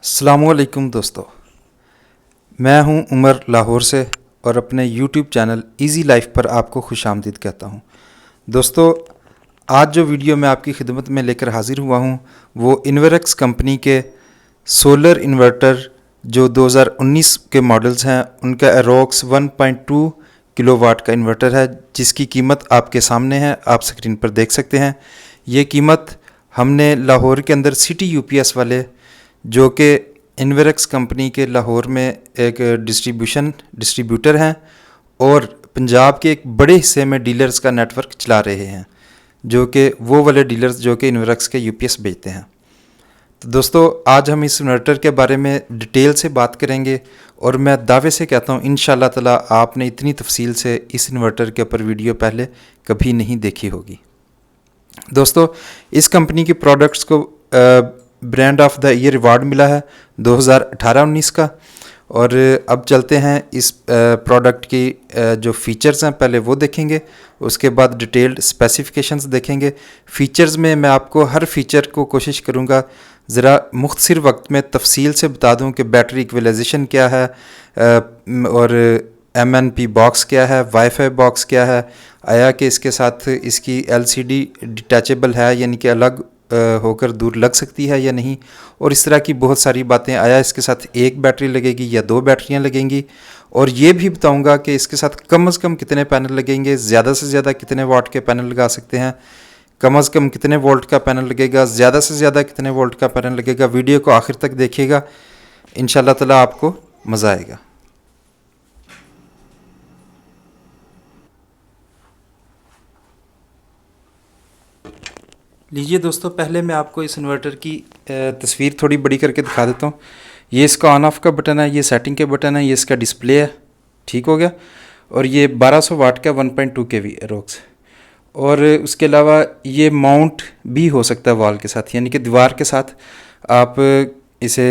अस्सलामुअलैकुम दोस्तों, मैं हूं उमर लाहौर से और अपने यूट्यूब चैनल इजी लाइफ पर आपको खुशामदीद कहता हूं। दोस्तों, आज जो वीडियो मैं आपकी खिदमत में लेकर हाज़िर हुआ हूं वो इन्वेरेक्स कंपनी के सोलर इन्वर्टर जो 2019 के मॉडल्स हैं उनका एरोक्स 1.2 किलोवाट का इन्वर्टर है, जिसकी कीमत आपके सामने है, आप स्क्रीन पर देख सकते हैं। ये कीमत हमने लाहौर के अंदर सिटी यूपीएस वाले जो कि इन्वेरेक्स कंपनी के लाहौर में एक डिस्ट्रीब्यूटर हैं और पंजाब के एक बड़े हिस्से में डीलर्स का नेटवर्क चला रहे हैं, जो कि वो वाले डीलर्स जो कि इन्वेरेक्स के यूपीएस बेचते हैं। तो दोस्तों, आज हम इस इन्वर्टर के बारे में डिटेल से बात करेंगे और मैं दावे से कहता हूँ इंशाल्लाह ताला आपने इतनी तफसील से इस इन्वर्टर के ऊपर वीडियो पहले कभी नहीं देखी होगी। दोस्तों, इस कंपनी की प्रोडक्ट्स को brand of the year award मिला है 2018-19 का। और अब चलते हैं इस प्रोडक्ट की जो फ़ीचर्स हैं पहले वो देखेंगे, उसके बाद डिटेल्ड स्पेसिफिकेशंस देखेंगे। फ़ीचर्स में मैं आपको हर फीचर को कोशिश करूँगा ज़रा मुख्तसर वक्त में तफसील से बता दूँ कि बैटरी इक्वलाइजेशन क्या है और MNP बॉक्स क्या है, वाईफाई बॉक्स क्या है, आया कि इसके साथ इसकी LCD डिटैचेबल है यानी कि अलग होकर दूर लग सकती है या नहीं, और इस तरह की बहुत सारी बातें। आया इसके साथ एक बैटरी लगेगी या दो बैटरियां लगेंगी, और ये भी बताऊंगा कि इसके साथ कम से कम कितने पैनल लगेंगे, ज़्यादा से ज़्यादा कितने वाट के पैनल लगा सकते हैं, कम से कम कितने वोल्ट का पैनल लगेगा, ज़्यादा से ज़्यादा कितने वोल्ट का पैनल लगेगा। वीडियो को आखिर तक देखिएगा, इंशाल्लाह ताला आपको मज़ा आएगा। लीजिए दोस्तों, पहले मैं आपको इस इन्वर्टर की तस्वीर थोड़ी बड़ी करके दिखा देता हूँ। ये इसका ऑन ऑफ का बटन है, ये सेटिंग के बटन है, ये इसका डिस्प्ले है, ठीक हो गया। और ये 1200 वाट का 1.2 kV एरोक्स। और उसके अलावा ये माउंट भी हो सकता है वॉल के साथ, यानी कि दीवार के साथ आप इसे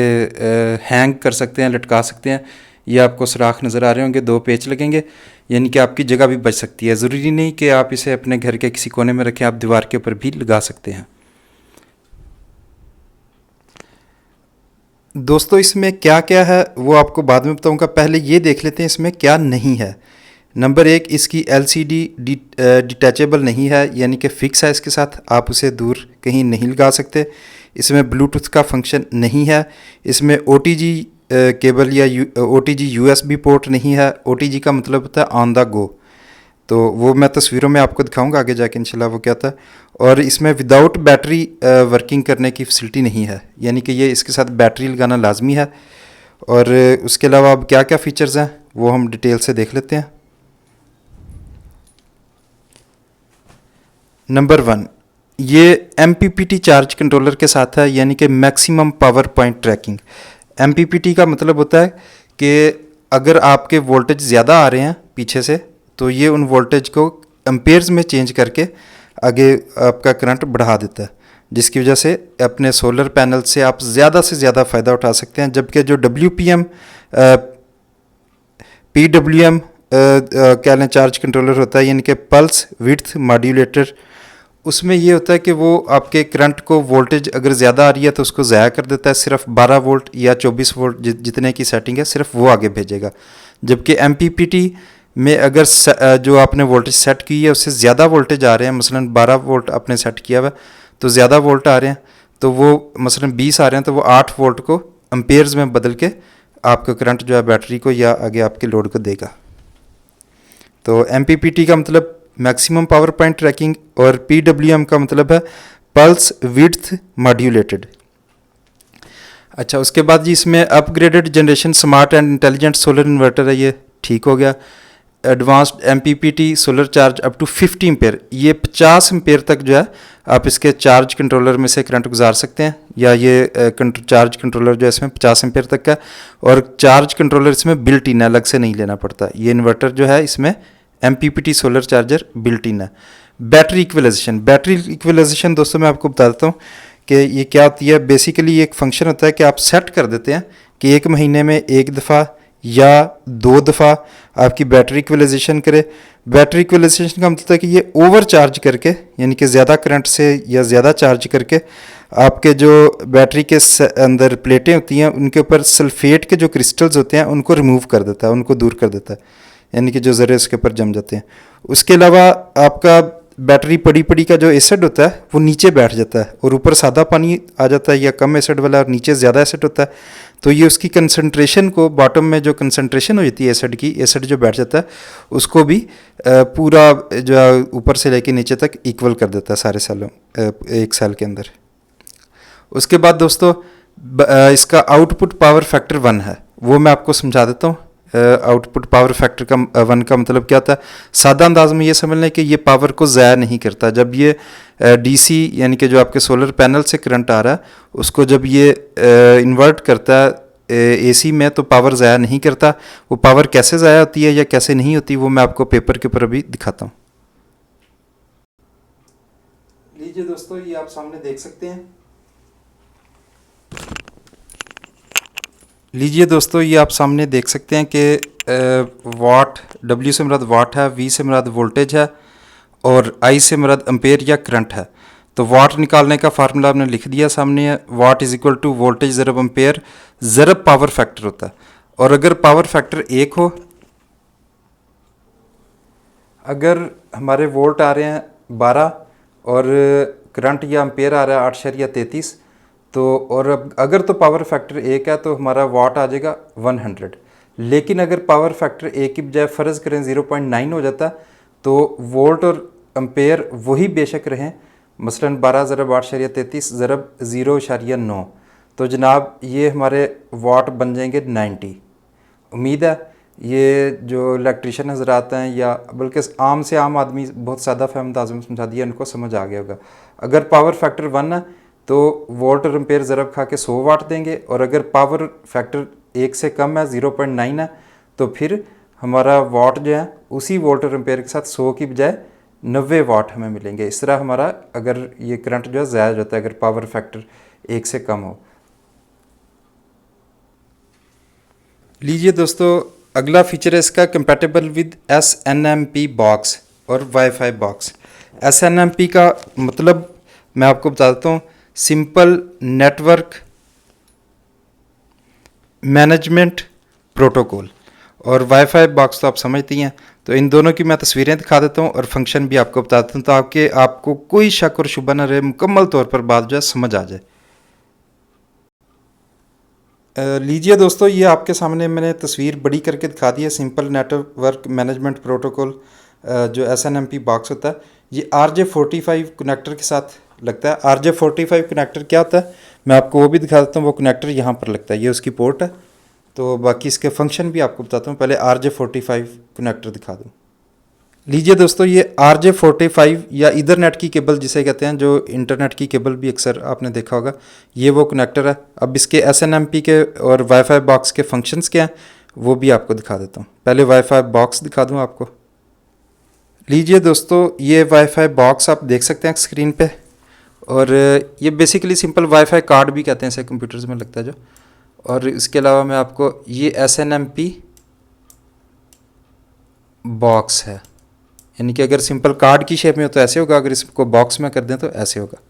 हैंग कर सकते हैं, लटका सकते हैं। ये आपको सुराख नज़र आ रहे होंगे, 2 पेच लगेंगे, यानी कि आपकी जगह भी बच सकती है। ज़रूरी नहीं कि आप इसे अपने घर के किसी कोने में रखें, आप दीवार के ऊपर भी लगा सकते हैं। दोस्तों, इसमें क्या क्या है वो आपको बाद में बताऊंगा, पहले ये देख लेते हैं इसमें क्या नहीं है। नंबर 1, इसकी LCD डिटैचेबल नहीं है, यानी कि फ़िक्स है इसके साथ, आप उसे दूर कहीं नहीं लगा सकते। इसमें ब्लूटूथ का फंक्शन नहीं है। इसमें OTG केबल या OTG USB पोर्ट नहीं है। OTG का मतलब होता है ऑन द गो, तो वो मैं तस्वीरों में आपको दिखाऊंगा आगे जाके इंशाल्लाह वो क्या था। और इसमें विदाउट बैटरी वर्किंग करने की फैसिलिटी नहीं है, यानी कि ये इसके साथ बैटरी लगाना लाजमी है। और उसके अलावा अब क्या क्या फ़ीचर्स हैं वो हम डिटेल से देख लेते हैं। नंबर 1, ये MPPT चार्ज कंट्रोलर के साथ है, यानी कि maximum power point tracking. MPPT का मतलब होता है कि अगर आपके वोल्टेज ज़्यादा आ रहे हैं पीछे से, तो ये उन वोल्टेज को एम्पेयर्स में चेंज करके आगे आपका करंट बढ़ा देता है, जिसकी वजह से अपने सोलर पैनल से आप ज़्यादा से ज़्यादा फ़ायदा उठा सकते हैं। जबकि जो PWM क्या लें चार्ज कंट्रोलर होता है, यानी कि पल्स विड्थ मॉड्यूलेटर, उसमें ये होता है कि वो आपके करंट को वोल्टेज अगर ज़्यादा आ रही है तो उसको ज़ाया कर देता है, सिर्फ 12 वोल्ट या 24 वोल्ट जितने की सेटिंग है सिर्फ वो आगे भेजेगा। जबकि MPPT में अगर जो आपने वोल्टेज सेट की है उससे ज़्यादा वोल्टेज आ रहे हैं, मसलन 12 वोल्ट आपने सेट किया हुआ तो ज़्यादा वोल्ट आ रहे हैं, तो वो मसलन 20 आ रहे हैं तो वो 8 वोल्ट को एम्पेयर्स में बदल के आपका करंट जो है बैटरी को या आगे आपके लोड को देगा। तो MPPT का मतलब मैक्सिमम पावर पॉइंट ट्रैकिंग और PWM का मतलब है पल्स विड्थ मॉड्यूलेटेड। अच्छा, उसके बाद जी इसमें upgraded generation smart and intelligent solar inverter है, ये ठीक हो गया। Advanced MPPT solar charge up to 50 ampere, ये 50 एम्पेयर तक जो है आप इसके चार्ज कंट्रोलर में से करंट गुजार सकते हैं, या ये चार्ज कंट्रोलर जो है इसमें 50 एम्पेयर तक का, और चार्ज कंट्रोलर इसमें बिल्ट इन है, अलग से नहीं लेना पड़ता। ये इन्वर्टर जो है इसमें MPPT solar charger built in है। बैटरी इक्वलाइजेशन दोस्तों मैं आपको बता देता हूँ कि ये क्या होती है। बेसिकली ये एक फंक्शन होता है कि आप सेट कर देते हैं कि 1 महीने में एक दफ़ा या 2 दफ़ा आपकी बैटरी इक्वलाइजेशन करे। बैटरी इक्वलाइजेशन का मतलब है कि ये ओवर चार्ज करके, यानी कि ज़्यादा करंट से या ज़्यादा चार्ज करके आपके जो बैटरी के अंदर प्लेटें होती हैं उनके ऊपर सल्फेट के जो क्रिस्टल्स होते हैं उनको रिमूव कर देता है, उनको दूर कर देता है, यानी कि जो ज़रे उसके ऊपर जम जाते हैं। उसके अलावा आपका बैटरी पड़ी पड़ी का जो एसिड होता है वो नीचे बैठ जाता है और ऊपर सादा पानी आ जाता है या कम एसिड वाला, और नीचे ज़्यादा एसिड होता है। तो ये उसकी कंसंट्रेशन को, बॉटम में जो कंसंट्रेशन हो जाती है एसिड की, एसिड जो बैठ जाता है उसको भी पूरा जो ऊपर से लेके नीचे तक इक्वल कर देता है सारे सेलों, एक सेल के अंदर। उसके बाद दोस्तों इसका आउटपुट पावर फैक्टर 1 है, वो मैं आपको समझा देता हूँ। आउटपुट पावर फैक्टर का 1 का मतलब क्या होता है? सादा अंदाज में ये समझ लें कि ये पावर को ज़ाया नहीं करता। जब ये डीसी यानी कि जो आपके सोलर पैनल से करंट आ रहा है उसको जब ये इन्वर्ट करता है एसी में, तो पावर ज़ाया नहीं करता। वो पावर कैसे ज़ाया होती है या कैसे नहीं होती वो मैं आपको पेपर के ऊपर अभी दिखाता हूँ। लीजिए दोस्तों, ये आप सामने देख सकते हैं। लीजिए दोस्तों, ये आप सामने देख सकते हैं कि वाट, डब्ल्यू से मुराद वाट है, वी से मुराद वोल्टेज है और आई से मुराद एम्पेयर या करंट है। तो वाट निकालने का फार्मूला आपने लिख दिया सामने है, watt is equal to voltage ज़रब एम्पेयर ज़रब पावर फैक्टर होता है। और अगर पावर फैक्टर 1 हो, अगर हमारे वोल्ट आ रहे हैं 12 और करंट या एम्पेयर आ रहा है 8.33, तो और अगर तो पावर फैक्टर 1 है तो हमारा वाट आ जाएगा 100। लेकिन अगर पावर फैक्टर 1 की बजाय फ़र्ज़ करें 0.9 हो जाता तो वोल्ट और एम्पेयर वही बेशक रहें, मसलन 12 ज़रब 8.33 ज़रब 0.9, तो जनाब ये हमारे वाट बन जाएंगे 90। उम्मीद है ये जो इलेक्ट्रिशियन हजरात हैं या बल्कि आम से आम आदमी, बहुत सादा फहम अंदाज़ में समझा दिया, उनको समझ आ गया होगा। अगर पावर फैक्टर 1 है तो वोल्ट और एम्पेयर ज़रब खा के 100 वाट देंगे, और अगर पावर फैक्टर 1 से कम है 0.9 है तो फिर हमारा वाट जो है उसी वोल्ट और एम्पेयर के साथ 100 की बजाय 90 वाट हमें मिलेंगे। इस तरह हमारा अगर ये करंट जो है ज़ाया हो जाता है अगर पावर फैक्टर 1 से कम हो। लीजिए दोस्तों, अगला फीचर है इसका कंपैटिबल विद SNMP बॉक्स और वाईफाई बॉक्स। SNMP का मतलब मैं आपको बता देता हूँ, सिंपल नेटवर्क मैनेजमेंट प्रोटोकॉल, और वाईफाई बॉक्स तो आप समझती हैं। तो इन दोनों की मैं तस्वीरें दिखा देता हूँ और फंक्शन भी आपको बता देता हूँ, तो आपको कोई शक और शुबा ना रहे, मुकम्मल तौर पर बात जो है समझ आ जाए। लीजिए दोस्तों, ये आपके सामने मैंने तस्वीर बड़ी करके दिखा दी है। सिंपल नेटवर्क मैनेजमेंट प्रोटोकॉल जो SNMP बॉक्स होता है, ये RJ45 कनेक्टर के साथ लगता है। RJ45 कनेक्टर क्या होता है मैं आपको वो भी दिखा देता हूँ। वो कनेक्टर यहाँ पर लगता है, ये उसकी पोर्ट है। तो बाकी इसके फंक्शन भी आपको बताता हूँ, पहले RJ45 कनेक्टर दिखा दूँ। लीजिए दोस्तों, ये RJ45 या ईथरनेट की केबल जिसे कहते हैं, जो इंटरनेट की केबल भी अक्सर आपने देखा होगा, ये वो कनेक्टर है। अब इसके SNMP के और वाईफाई बॉक्स के फंक्शंस क्या हैं वो भी आपको दिखा देता हूँ। पहले वाईफाई बॉक्स दिखा दूँ आपको। लीजिए दोस्तों, ये वाईफाई बॉक्स आप देख सकते हैं स्क्रीन पे, और ये बेसिकली सिंपल वाईफाई कार्ड भी कहते हैं इसे, कंप्यूटर्स में लगता है जो। और इसके अलावा मैं आपको, ये SNMP बॉक्स है, यानी कि अगर सिंपल कार्ड की शेप में हो तो ऐसे होगा, अगर इसको बॉक्स में कर दें तो ऐसे होगा।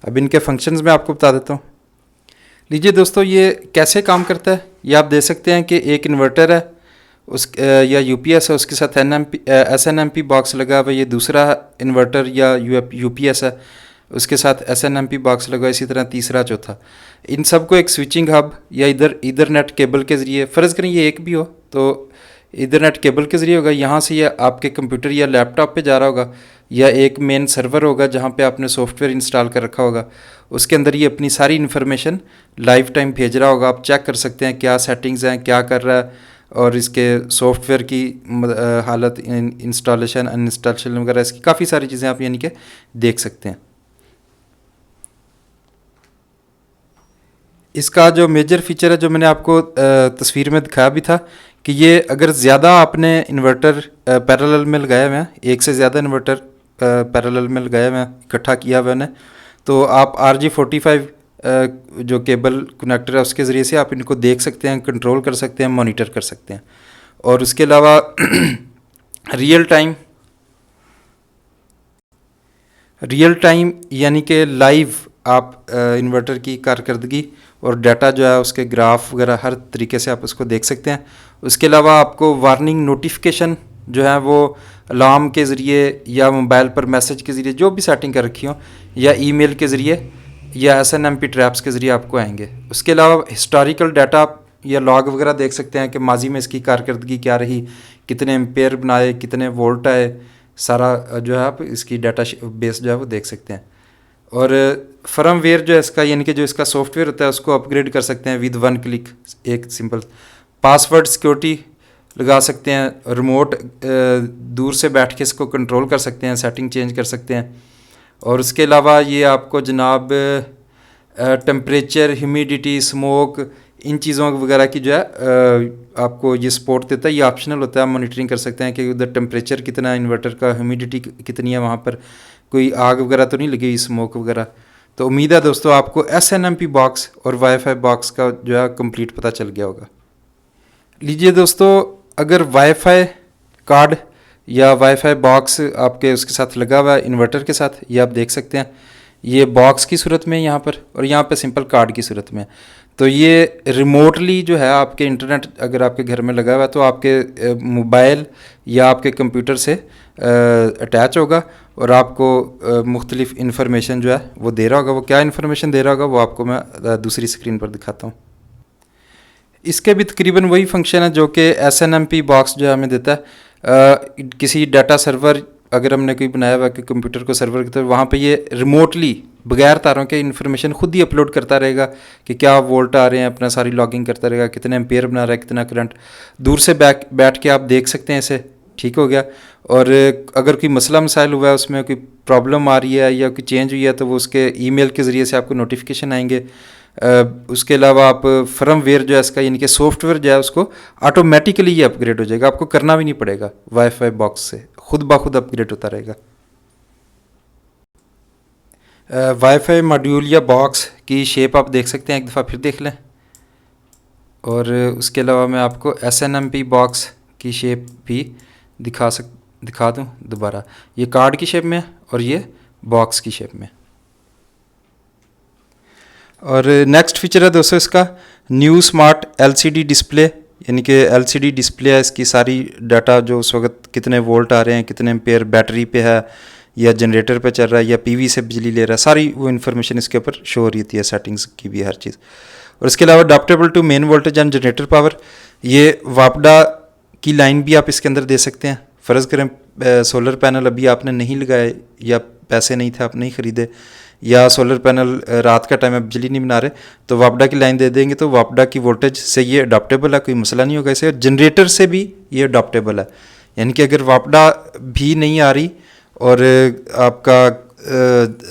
अब इनके फंक्शंस में आपको बता देता हूँ। लीजिए दोस्तों, ये कैसे काम करता है ये आप देख सकते हैं कि एक इन्वर्टर है या UPS है, उसके साथ SNMP बॉक्स लगा हुआ है। ये दूसरा इन्वर्टर या UPS है, उसके साथ SNMP बॉक्स लगा, इसी तरह तीसरा चौथा। इन सबको एक स्विचिंग हब या ईथरनेट केबल के ज़रिए, फ़र्ज़ करें ये एक भी हो तो ईथरनेट केबल के ज़रिए होगा। यहाँ से ये आपके कंप्यूटर या लैपटॉप पे जा रहा होगा, या एक मेन सर्वर होगा जहाँ पे आपने सॉफ्टवेयर इंस्टॉल कर रखा होगा। उसके अंदर ये अपनी सारी इन्फॉर्मेशन लाइव टाइम भेज रहा होगा। आप चेक कर सकते हैं क्या सेटिंग्स हैं, क्या कर रहा है, और इसके सॉफ्टवेयर की हालत, इंस्टॉलेशन अनइंस्टॉलेशन वगैरह, इसकी काफ़ी सारी चीज़ें आप यानी कि देख सकते हैं। इसका जो मेजर फीचर है जो मैंने आपको तस्वीर में दिखाया भी था, कि ये अगर ज़्यादा आपने इन्वर्टर पैरेलल में लगाया हुआ है, एक से ज़्यादा इन्वर्टर पैरेलल में लगाया हुआ है, इकट्ठा किया हुआ है, तो आप RJ45 जो केबल कनेक्टर है उसके ज़रिए से आप इनको देख सकते हैं, कंट्रोल कर सकते हैं, मॉनिटर कर सकते हैं। और उसके अलावा रियल टाइम यानी कि लाइव आप इन्वर्टर की कारकर्दगी और डाटा जो है उसके ग्राफ वगैरह हर तरीके से आप उसको देख सकते हैं। उसके अलावा आपको वार्निंग नोटिफिकेशन जो है वो अलार्म के ज़रिए या मोबाइल पर मैसेज के ज़रिए जो भी सेटिंग कर रखी हो, या ईमेल के ज़रिए या SNMP ट्रैप्स के ज़रिए आपको आएंगे। उसके अलावा हिस्टोरिकल डाटा या लॉग वगैरह देख सकते हैं कि माजी में इसकी कारकर्दगी क्या रही, कितने एम्पेयर बनाए, कितने वोल्ट आए, सारा जो है आप इसकी डाटा बेस जो है वो देख सकते हैं। और फर्मवेयर जो है इसका, यानी कि जो इसका सॉफ्टवेयर होता है उसको अपग्रेड कर सकते हैं विद 1 क्लिक। एक सिंपल पासवर्ड सिक्योरिटी लगा सकते हैं, रिमोट दूर से बैठ के इसको कंट्रोल कर सकते हैं, सेटिंग चेंज कर सकते हैं। और उसके अलावा ये आपको जनाब टेम्परेचर, ह्यूमिडिटी, स्मोक, इन चीज़ों वगैरह की जो है आपको ये सपोर्ट देता है। ये ऑप्शनल होता है, आप मॉनिटरिंग कर सकते हैं कि उधर टेम्परेचर कितना है इन्वर्टर का, ह्यूमिडिटी कितनी है, वहाँ पर कोई आग वगैरह तो नहीं लगी हुई, स्मोक वगैरह। तो उम्मीद है दोस्तों आपको SNMP बॉक्स और वाईफाई बॉक्स का जो है कंप्लीट पता चल गया होगा। लीजिए दोस्तों, अगर वाईफाई कार्ड या वाईफाई बॉक्स आपके उसके साथ लगा हुआ है इन्वर्टर के साथ, ये आप देख सकते हैं, ये बॉक्स की सूरत में यहाँ पर, और यहाँ पे सिंपल कार्ड की सूरत में। तो ये रिमोटली जो है आपके इंटरनेट अगर आपके घर में लगा हुआ है तो आपके मोबाइल या आपके कंप्यूटर से अटैच होगा और आपको मुख्तलिफ इन्फॉर्मेशन जो है वो दे रहा होगा। वो क्या इन्फॉर्मेशन दे रहा होगा वो आपको मैं दूसरी स्क्रीन पर दिखाता हूँ। इसके भी तकरीबन वही फंक्शन है जो कि SNMP बॉक्स जो हमें देता है। किसी डाटा सर्वर अगर हमने कोई बनाया हुआ कि कंप्यूटर को सर्वर की तरफ, वहाँ पे ये रिमोटली बगैर तारों के इन्फॉर्मेशन खुद ही अपलोड करता रहेगा कि क्या वोल्ट आ रहे हैं, अपना सारी लॉगिंग करता रहेगा, कितने एम्पेयर बना रहा है, कितना करंट। दूर से बैठ के आप देख सकते हैं इसे, ठीक हो गया। और अगर कोई मसला मसाइल हुआ है, उसमें कोई प्रॉब्लम आ रही है या कोई चेंज हुई है, तो वो उसके ईमेल के ज़रिए से आपको नोटिफिकेशन आएंगे। उसके अलावा आप फर्मवेयर जो है इसका, यानी कि सॉफ्टवेयर जो है उसको ऑटोमेटिकली ये अपग्रेड हो जाएगा, आपको करना भी नहीं पड़ेगा, वाईफाई बॉक्स से खुद ब खुद अपग्रेड होता रहेगा। वाईफाई मॉड्यूल या बॉक्स की शेप आप देख सकते हैं, एक दफ़ा फिर देख लें। और उसके अलावा मैं आपको SNMP बॉक्स की शेप भी दिखा दूँ दोबारा। ये कार्ड की शेप में है और ये बॉक्स की शेप में। और नेक्स्ट फीचर है दोस्तों इसका न्यू स्मार्ट LCD डिस्प्ले, यानी कि LCD डिस्प्ले है, इसकी सारी डाटा जो उस वक्त कितने वोल्ट आ रहे हैं, कितने एम्पेयर बैटरी पे है या जनरेटर पे चल रहा है या PV से बिजली ले रहा है, सारी वो इन्फॉर्मेशन इसके ऊपर शो हो रही थी है, सेटिंग्स की भी हर चीज़। और इसके अलावा adaptable to main voltage and generator power, ये वापडा की लाइन भी आप इसके अंदर दे सकते हैं। फ़र्ज़ करें सोलर पैनल अभी आपने नहीं लगाए या पैसे नहीं थे, आप नहीं ख़रीदे, या सोलर पैनल रात का टाइम आप बिजली नहीं बना रहे, तो वापडा की लाइन दे देंगे तो वापडा की वोल्टेज से ये अडॉप्टेबल है, कोई मसला नहीं होगा इसे। जनरेटर से भी ये अडॉप्टेबल है, यानी कि अगर वापडा भी नहीं आ रही और आपका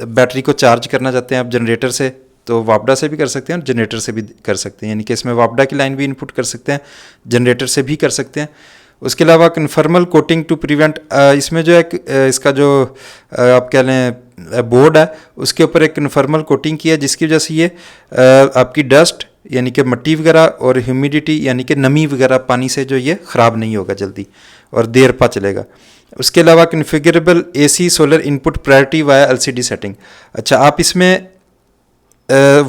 बैटरी को चार्ज करना चाहते हैं आप जनरेटर से, तो वापडा से भी कर सकते हैं और जनरेटर से भी कर सकते हैं, यानी कि इसमें वापडा की लाइन भी इनपुट कर सकते हैं, जनरेटर से भी कर सकते हैं। उसके अलावा कन्फर्मल कोटिंग टू प्रिवेंट, इसमें जो है इसका जो आप कह लें बोर्ड है उसके ऊपर एक कन्फर्मल कोटिंग की है, जिसकी वजह से ये आपकी डस्ट यानी कि मिट्टी वगैरह और ह्यूमिडिटी यानी कि नमी वगैरह पानी से जो ये ख़राब नहीं होगा जल्दी और देर पा चलेगा। उसके अलावा कन्फिगरेबल AC solar input priority via LCD setting. अच्छा, आप इसमें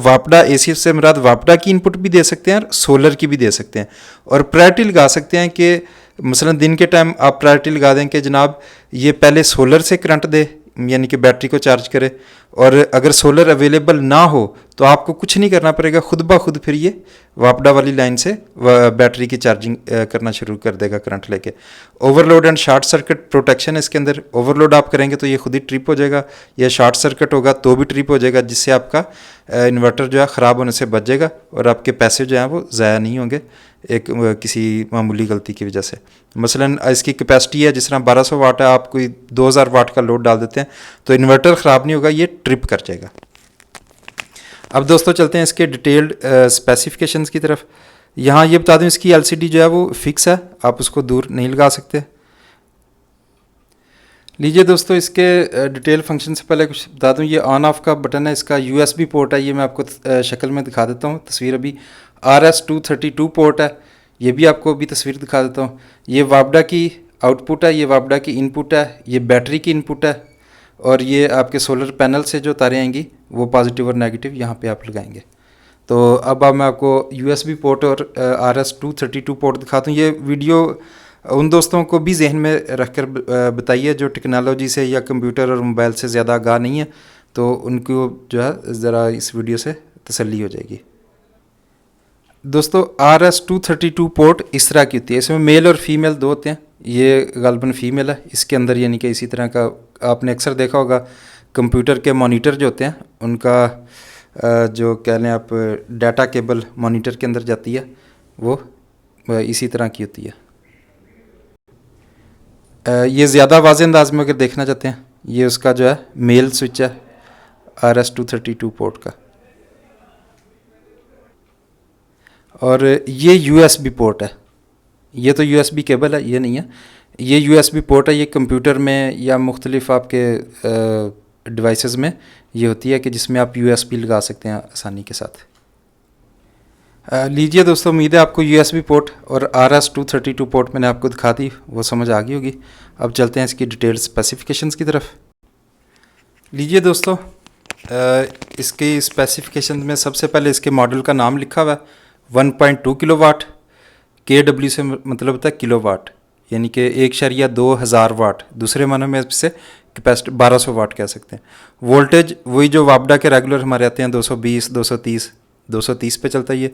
वापडा AC से मुराद वापडा की इनपुट भी दे सकते हैं और सोलर की भी दे सकते हैं, और प्रायोरिटी लगा सकते हैं कि मसलन दिन के टाइम आप प्रायोरिटी लगा दें कि जनाब ये पहले सोलर से करंट दे, यानी कि बैटरी को चार्ज करे, और अगर सोलर अवेलेबल ना हो तो आपको कुछ नहीं करना पड़ेगा, खुद ब खुद फिर ये वापडा वाली लाइन से बैटरी की चार्जिंग करना शुरू कर देगा करंट लेके। Overload and short circuit protection है इसके अंदर, ओवरलोड आप करेंगे तो ये खुद ही ट्रिप हो जाएगा, या शॉर्ट सर्किट होगा तो भी ट्रिप हो जाएगा, जिससे आपका इन्वर्टर जो है ख़राब होने से बच जाएगा और आपके पैसे जो हैं वो ज़ाया नहीं होंगे एक किसी मामूली गलती की वजह से। मसलन इसकी कैपेसिटी है जिस तरह 1200 वाट है, आप कोई 2000 वाट का लोड डाल देते हैं तो इन्वर्टर ख़राब नहीं होगा, ये ट्रिप कर जाएगा। अब दोस्तों चलते हैं इसके डिटेल्ड स्पेसिफिकेशंस की तरफ। यहाँ ये बता दूँ इसकी LCD जो है वो फिक्स है, आप उसको दूर नहीं लगा सकते। लीजिए दोस्तों, इसके डिटेल फंक्शन से पहले कुछ बता दूं। ये ऑन ऑफ का बटन है, इसका यूएसबी पोर्ट है। ये मैं आपको शक्ल में दिखा देता हूँ तस्वीर। अभी RS-232 पोर्ट है, ये भी आपको अभी तस्वीर दिखा देता हूँ। ये वापडा की आउटपुट है, ये वापडा की इनपुट है, ये बैटरी की इनपुट है, और ये आपके सोलर पैनल से जो तारें आएंगी वो पॉजिटिव और नेगेटिव यहाँ पे आप लगाएंगे। तो अब मैं आपको USB पोर्ट और RS-232 पोर्ट दिखाता हूँ। ये वीडियो उन दोस्तों को भी जहन में रख कर बताइए जो टेक्नोलॉजी से या कंप्यूटर और मोबाइल से ज़्यादा आगाह नहीं है, तो उनको जो है ज़रा इस वीडियो से तसल्ली हो जाएगी। दोस्तों, RS-232 पोर्ट इस तरह की होती है। इसमें मेल और फीमेल दो होते हैं। ये गालबन फीमेल है इसके अंदर, यानी कि इसी तरह का आपने अक्सर देखा होगा कंप्यूटर के मॉनिटर जो होते हैं उनका जो कह लें आप डाटा केबल मॉनिटर के अंदर जाती है, वो इसी तरह की होती है। ये ज़्यादा वाज़ेह अंदाज में अगर देखना चाहते हैं, ये उसका जो है मेल स्विच है RS-232 पोर्ट का। और ये USB पोर्ट है। ये तो USB केबल है, ये नहीं है। ये USB पोर्ट है। ये कंप्यूटर में या मुख्तलिफ आपके डिवाइसेस में ये होती है कि जिसमें आप USB लगा सकते हैं आसानी के साथ। लीजिए दोस्तों, उम्मीद है आपको USB पोर्ट और RS-232 पोर्ट मैंने आपको दिखा दी, वो समझ आ गई होगी। अब चलते हैं इसकी डिटेल स्पेसिफिकेशंस की तरफ। लीजिए दोस्तों, इसकी स्पेसिफिकेशन में सबसे पहले इसके मॉडल का नाम लिखा हुआ है 1.2 किलोवाट। KW से मतलब होता है किलोवाट, यानी कि 1.2000 वाट। दूसरे मानों में इससे कैपेसिटी 1200 वाट कह सकते हैं। वोल्टेज वही जो वापडा के रेगुलर हमारे आते हैं 220, 230 पे चलता है ये।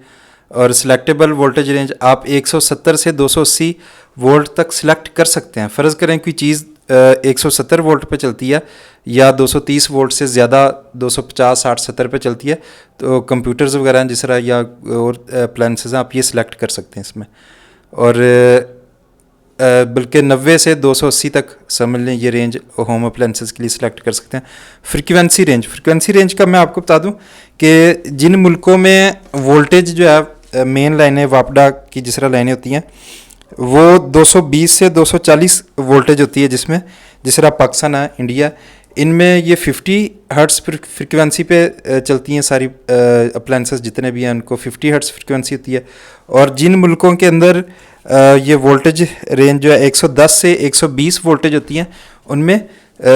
और सिलेक्टेबल वोल्टेज रेंज आप 170 से 280 वोल्ट तक सिलेक्ट कर सकते हैं। फ़र्ज़ करें कोई चीज़ 170 वोल्ट पे चलती है या 230 वोल्ट से ज़्यादा 250, 60, 70 पे चलती है, तो कंप्यूटर्स वगैरह जिस तरह या और अप्लायंसेस हैं, आप ये सिलेक्ट कर सकते हैं इसमें। और बल्कि 90 से 280 तक समझ लें ये रेंज होम अप्लायंसेस के लिए सिलेक्ट कर सकते हैं। फ्रीक्वेंसी रेंज का मैं आपको बता दूं कि जिन मुल्कों में वोल्टेज जो है मेन लाइनें वापडा की जिस तरह लाइनें होती हैं वो 220 से 240 वोल्टेज होती है, जिसमें जिस तरह पाकिस्तान है, इंडिया, इनमें ये 50 हर्ट्ज़ फ्रीक्वेंसी पे चलती हैं सारी अप्लायंसेस जितने भी हैं, उनको 50 हर्ट्ज़ फ्रीक्वेंसी होती है। और जिन मुल्कों के अंदर ये वोल्टेज रेंज जो है 110 से 120 वोल्टेज होती हैं, उनमें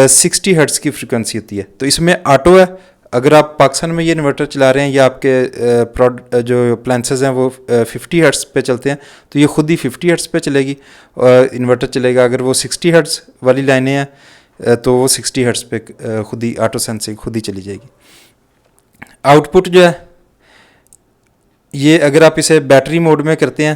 60 हर्ट्ज़ की फ्रीक्वेंसी होती है। तो इसमें ऑटो है। अगर आप पाकिस्तान में ये इन्वर्टर चला रहे हैं या आपके जो अप्लायंसेस हैं वो 50 हर्ट्ज़ पे चलते हैं, तो ये खुद ही 50 हर्ट्ज़ पे चलेगी और इन्वर्टर चलेगा। अगर वो 60 हर्ट्ज़ वाली लाइनें हैं तो वो 60 हर्ट्ज़ पे खुद ही ऑटो सेंसिंग खुद ही चली जाएगी। आउटपुट जो है ये अगर आप इसे बैटरी मोड में करते हैं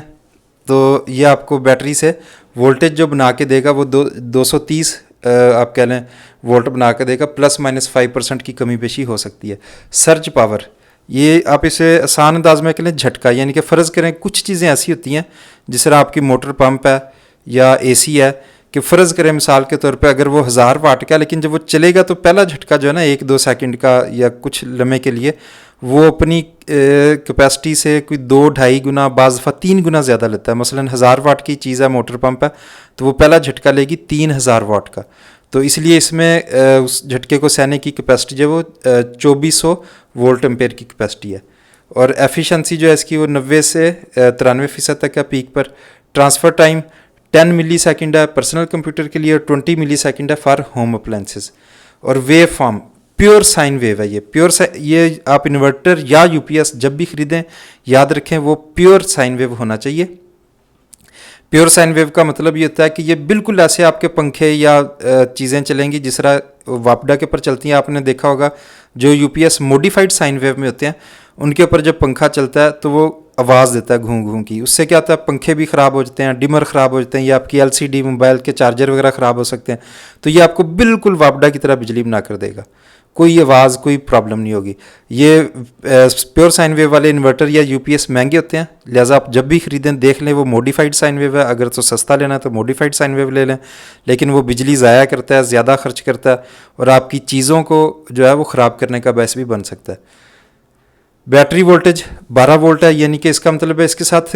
तो ये आपको बैटरी से वोल्टेज जो बना के देगा वो 230 आप कह लें वोल्ट बना के देगा, ±5% की कमी पेशी हो सकती है। सर्ज पावर, ये आप इसे आसान अंदाज में कह लें झटका, यानी कि फ़र्ज़ करें कुछ चीज़ें ऐसी होती हैं जिस तरह आपकी मोटर पंप है या AC है, कि फ़र्ज़ करें मिसाल के तौर पे अगर वो 1000 वाट का, लेकिन जब वो चलेगा तो पहला झटका जो है ना 1-2 सेकंड का या कुछ लम्हे के लिए, वो अपनी कैपेसिटी से कोई 2-2.5 गुना, बाज़ दफ़ा 3 गुना ज़्यादा लेता है। मसलन 1000 वाट की चीज़ है, मोटर पंप है, तो वो पहला झटका लेगी 3000 वाट का। तो इसलिए इसमें उस झटके को सहने की कैपेसिटी जो वो 2400 वोल्ट एम्पेयर की कैपेसिटी है। और एफिशिएंसी जो है इसकी वो 90 से 93% तक है पीक पर। ट्रांसफ़र टाइम 10 मिली सेकेंड है पर्सनल कंप्यूटर के लिए और 20 मिली सेकेंड है फॉर होम अप्लायंसेस। और wave form pure sine wave है ये आप इन्वर्टर या UPS जब भी ख़रीदें याद रखें वो प्योर साइन वेव होना चाहिए। प्योर साइन वेव का मतलब ये होता है कि ये बिल्कुल ऐसे आपके पंखे या चीज़ें चलेंगी जिस तरह वापडा के ऊपर चलती हैं। आपने देखा होगा जो UPS मॉडिफाइड साइन वेव में होते हैं उनके ऊपर जब पंखा चलता है तो वो आवाज़ देता है घूं घूं की। उससे क्या होता है, पंखे भी ख़राब हो जाते हैं, डिमर ख़राब हो जाते हैं, या आपकी LCD मोबाइल के चार्जर वगैरह ख़राब हो सकते हैं। तो ये आपको बिल्कुल वापडा की तरह बिजली बना कर देगा, कोई आवाज़ कोई प्रॉब्लम नहीं होगी। ये प्योर साइन वेव वाले इन्वर्टर या UPS महंगे होते हैं, लिहाजा आप जब भी ख़रीदें देख लें वो मॉडिफाइड साइन वेव है। अगर तो सस्ता लेना है तो मॉडिफाइड साइन वेव ले लें, लेकिन वो बिजली ज़ाया करता है, ज़्यादा खर्च करता है और आपकी चीज़ों को जो है वो ख़राब करने का बायस भी बन सकता है। बैटरी वोल्टेज 12 वोल्ट है, यानी कि इसका मतलब है इसके साथ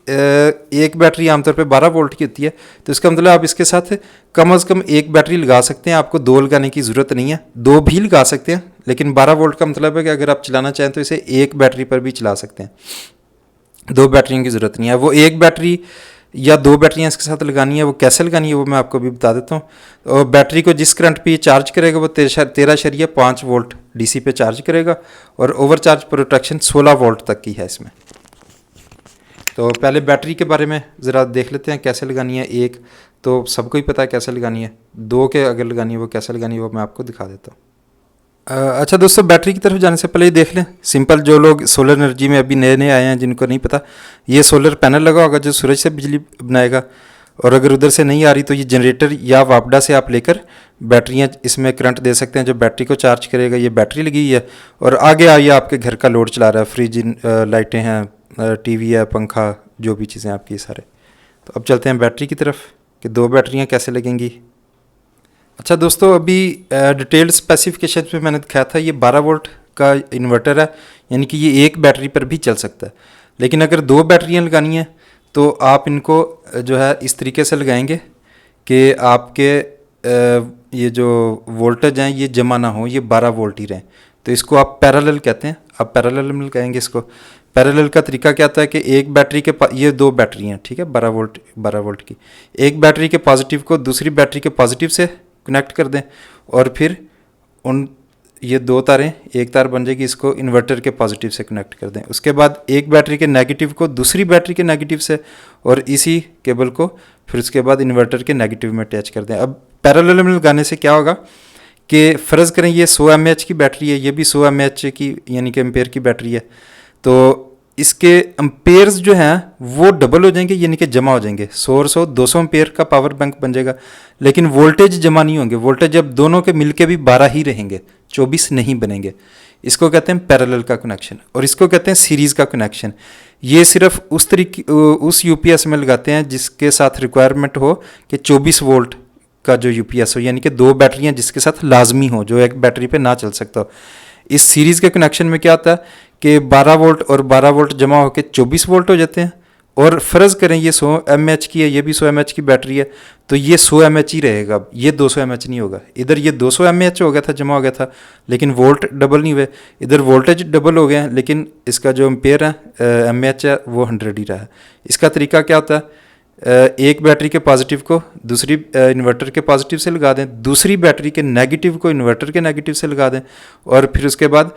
एक बैटरी आमतौर पे 12 वोल्ट की होती है, तो इसका मतलब आप इसके साथ कम से कम एक बैटरी लगा सकते हैं, आपको दो लगाने की ज़रूरत नहीं है। दो भी लगा सकते हैं, लेकिन 12 वोल्ट का मतलब है कि अगर आप चलाना चाहें तो इसे एक बैटरी पर भी चला सकते हैं, दो बैटरियों की ज़रूरत नहीं है। वो एक बैटरी या दो बैटरियाँ इसके साथ लगानी है, वो कैसे लगानी है वो मैं आपको भी बता देता हूँ। और बैटरी को जिस करंट पे ये चार्ज करेगा वो 13.5 वोल्ट डीसी पे चार्ज करेगा, और ओवर चार्ज प्रोटेक्शन 16 वोल्ट तक की है इसमें। तो पहले बैटरी के बारे में ज़रा देख लेते हैं कैसे लगानी है। एक तो सबको ही पता है कैसे लगानी है, दो के अगर लगानी है वो कैसे लगानी है वो मैं आपको दिखा देता हूँ। अच्छा दोस्तों, बैटरी की तरफ जाने से पहले ये देख लें सिंपल, जो लोग सोलर एनर्जी में अभी नए नए आए हैं जिनको नहीं पता, ये सोलर पैनल लगा होगा जो सूरज से बिजली बनाएगा, और अगर उधर से नहीं आ रही तो ये जनरेटर या वापडा से आप लेकर बैटरियाँ इसमें करंट दे सकते हैं जो बैटरी को चार्ज करेगा। ये बैटरी लगी हुई है, और आगे आइए आपके घर का लोड चला रहा है, फ्रिज, लाइटें हैं, टीवी है, पंखा, जो भी चीज़ें आपकी सारे। तो अब चलते हैं बैटरी की तरफ कि दो बैटरियाँ कैसे लगेंगी। अच्छा दोस्तों, अभी डिटेल्ड स्पेसिफिकेशन में मैंने दिखाया था ये 12 वोल्ट का इन्वर्टर है, यानी कि ये एक बैटरी पर भी चल सकता है। लेकिन अगर दो बैटरियां लगानी है तो आप इनको जो है इस तरीके से लगाएंगे कि आपके ये जो वोल्टेज हैं ये जमा ना हो, ये 12 वोल्ट ही रहें। तो इसको आप पैरेलल कहते हैं, आप पैरेलल में लगाएंगे इसको। पैरेलल का तरीका क्या होता है कि एक बैटरी के ये दो बैटरी हैं, ठीक है, 12 वोल्ट की। एक बैटरी के पॉजिटिव को दूसरी बैटरी के पॉजिटिव से कनेक्ट कर दें, और फिर उन ये दो तारें, एक तार बन जाएगी, इसको इन्वर्टर के पॉजिटिव से कनेक्ट कर दें। उसके बाद एक बैटरी के नेगेटिव को दूसरी बैटरी के नेगेटिव से, और इसी केबल को फिर उसके बाद इन्वर्टर के नेगेटिव में अटैच कर दें। अब पैरेलल में लगाने से क्या होगा कि फ़र्ज़ करें ये 100 mAh की बैटरी है, ये भी 100 mAh की यानी कि एम्पेयर की बैटरी है, तो इसके एम्पेयर्स जो हैं वो डबल हो जाएंगे, यानी कि जमा हो जाएंगे। 100 और 100 200 एम्पेयर का पावर बैंक बन जाएगा, लेकिन वोल्टेज जमा नहीं होंगे। वोल्टेज अब दोनों के मिलके भी 12 ही रहेंगे, 24 नहीं बनेंगे। इसको कहते हैं पैरेलल का कनेक्शन, और इसको कहते हैं सीरीज़ का कनेक्शन। ये सिर्फ उस यूपीएस में लगाते हैं जिसके साथ रिक्वायरमेंट हो कि 24 वोल्ट का जो यूपीएस हो, यानी कि दो बैटरियाँ जिसके साथ लाजमी हो, जो एक बैटरी पे ना चल सकता हो। इस सीरीज़ के कनेक्शन में क्या होता है कि 12 वोल्ट और 12 वोल्ट जमा होकर 24 वोल्ट हो जाते हैं। और फ़र्ज़ करें ये 100 mAh की है, ये भी 100 mAh की बैटरी है, तो ये 100 mAh ही रहेगा, ये 200 mAh नहीं होगा। इधर ये 200 mAh हो गया था, जमा हो गया था, लेकिन वोल्ट डबल नहीं हुए। इधर वोल्टेज डबल हो गए हैं, लेकिन इसका जो एम्पेयर है mAh है वो 100 ही रहा है। इसका तरीका क्या होता है, एक बैटरी के पॉजिटिव को दूसरी इन्वर्टर के पॉजिटिव से लगा दें, दूसरी बैटरी के नेगेटिव को इन्वर्टर के नेगेटिव से लगा दें, और फिर उसके बाद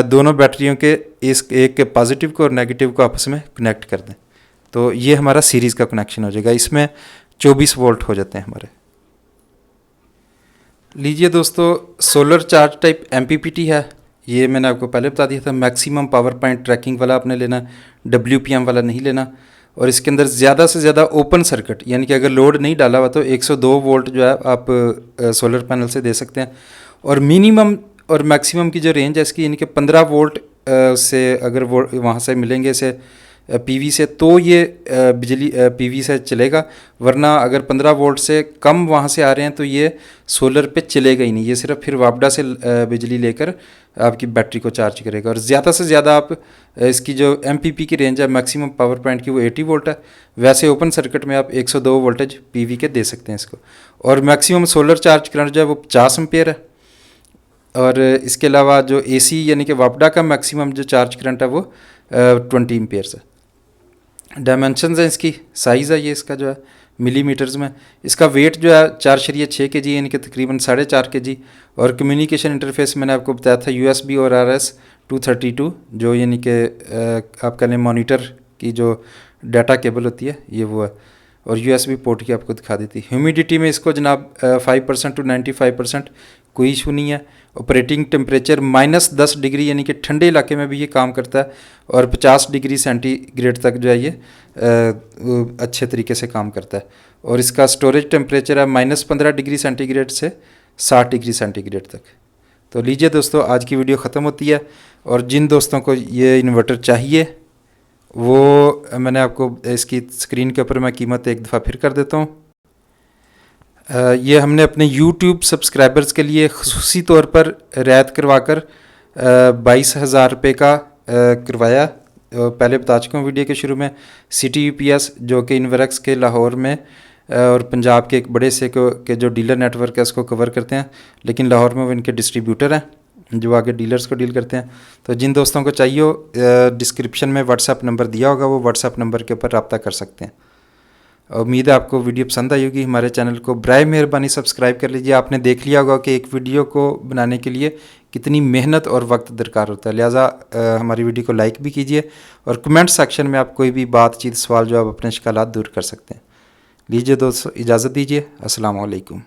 दोनों बैटरियों के इस एक के पॉजिटिव को और नेगेटिव को आपस में कनेक्ट कर दें। तो ये हमारा सीरीज़ का कनेक्शन हो जाएगा, इसमें 24 वोल्ट हो जाते हैं हमारे। लीजिए दोस्तों, सोलर चार्ज टाइप MPPT है, ये मैंने आपको पहले बता दिया था। मैक्सिमम पावर पॉइंट ट्रैकिंग वाला आपने लेना, WPM वाला नहीं लेना। और इसके अंदर ज़्यादा से ज़्यादा ओपन सर्किट, यानी कि अगर लोड नहीं डाला हुआ तो 102 वोल्ट जो है आप सोलर पैनल से दे सकते हैं। और मिनिमम और मैक्सिमम की जो रेंज है इसकी, यानी कि 15 वोल्ट से अगर वो वहाँ से मिलेंगे इसे PV से, तो ये बिजली PV से चलेगा। वरना अगर 15 वोल्ट से कम वहाँ से आ रहे हैं तो ये सोलर पे चलेगा ही नहीं, ये सिर्फ फिर वापडा से बिजली लेकर आपकी बैटरी को चार्ज करेगा। और ज़्यादा से ज़्यादा आप इसकी जो MPP की रेंज है मैक्सिमम पावर पॉइंट की, वो 80 वोल्ट है। वैसे ओपन सर्किट में आप 102 वोल्टेज PV के दे सकते हैं इसको। और मैक्सिमम सोलर चार्ज करंट जो है वो 50 एम्पेयर है। और इसके अलावा जो AC यानी कि वापडा का मैक्सिमम जो चार्ज करंट है वो 20 एम्पेयर्स है। डायमेंशंस हैं इसकी, साइज़ है ये इसका जो है मिलीमीटर्स में। इसका वेट जो है 4.6 kg यानी कि तकरीबन 4.5 kg। और कम्युनिकेशन इंटरफेस मैंने आपको बताया था USB और RS-232, जो यानी कि आप कह लें मॉनिटर की जो डाटा केबल होती है ये वो है। और USB पोर्ट की आपको दिखा दी थी। ह्यूमिडिटी में इसको जनाब 5% to 95%, कोई इशू नहीं है। ऑपरेटिंग टेम्परेचर -10 डिग्री यानी कि ठंडे इलाके में भी ये काम करता है। और 50 डिग्री सेंटीग्रेड तक जो है ये अच्छे तरीके से काम करता है। और इसका स्टोरेज टेम्परेचर है -15 डिग्री सेंटीग्रेड से 60 डिग्री सेंटीग्रेड तक। तो लीजिए दोस्तों, आज की वीडियो ख़त्म होती है। और जिन दोस्तों को ये इन्वर्टर चाहिए वो मैंने आपको इसकी स्क्रीन के ऊपर मैं कीमत एक दफ़ा फिर कर देता हूँ। ये हमने अपने YouTube सब्सक्राइबर्स के लिए ख़ुसूसी तौर पर रियायत करवा कर 22,000 रुपये का करवाया पहले बता चुका हूँ वीडियो के शुरू में। सिटी यूपीएस जो कि इन्वेरेक्स के लाहौर में और पंजाब के एक बड़े से के जो डीलर नेटवर्क है उसको कवर करते हैं, लेकिन लाहौर में वो इनके डिस्ट्रीब्यूटर हैं जो आगे डीलर्स को डील करते हैं। तो जिन दोस्तों को चाहिए हो, डिस्क्रिप्शन में व्हाट्सएप नंबर दिया होगा, वो व्हाट्सएप नंबर के ऊपर रब्ता कर सकते हैं। उम्मीद है आपको वीडियो पसंद आई होगी। हमारे चैनल को बराए मेहरबानी सब्सक्राइब कर लीजिए। आपने देख लिया होगा कि एक वीडियो को बनाने के लिए कितनी मेहनत और वक्त दरकार होता है, लिहाजा हमारी वीडियो को लाइक भी कीजिए और कमेंट सेक्शन में आप कोई भी बातचीत, सवाल जवाब, अपने शिकायत दूर कर सकते हैं। लीजिए दोस्तों, इजाज़त दीजिए। अस्सलाम वालेकुम।